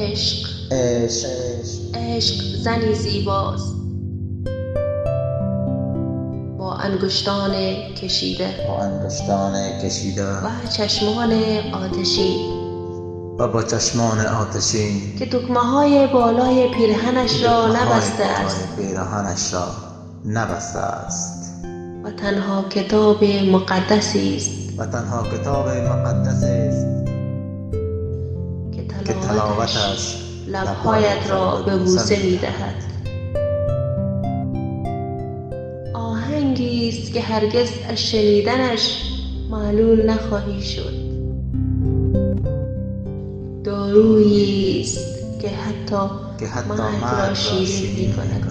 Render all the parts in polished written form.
عشق عشق عشق زنی زیباست با انگشتان کشیده و چشمان آتشین و با چشمان آتشین که دکمه‌های بالای پیرهنش را نبسته است و تنها کتاب مقدسی است که تلاوتش لب‌هایت را به بوسه می‌دهد. آهنگی است که هرگز از شنیدنش معلول نخواهی شد. دارویی است که حتی مرگ را شیرین می‌کند.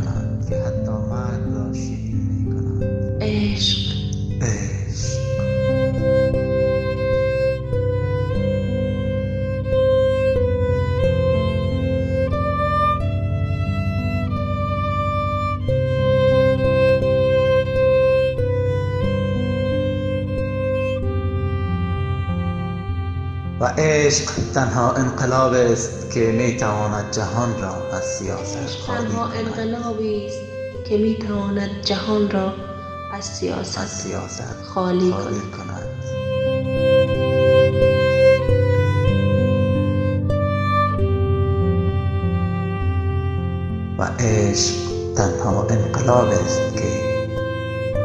عشق و عشق تنها انقلاب است که میتواند جهان را از سیاست خالی کند. و عشق تنها انقلاب است که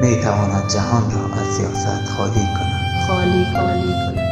میتواند جهان را از سیاست خالی کند.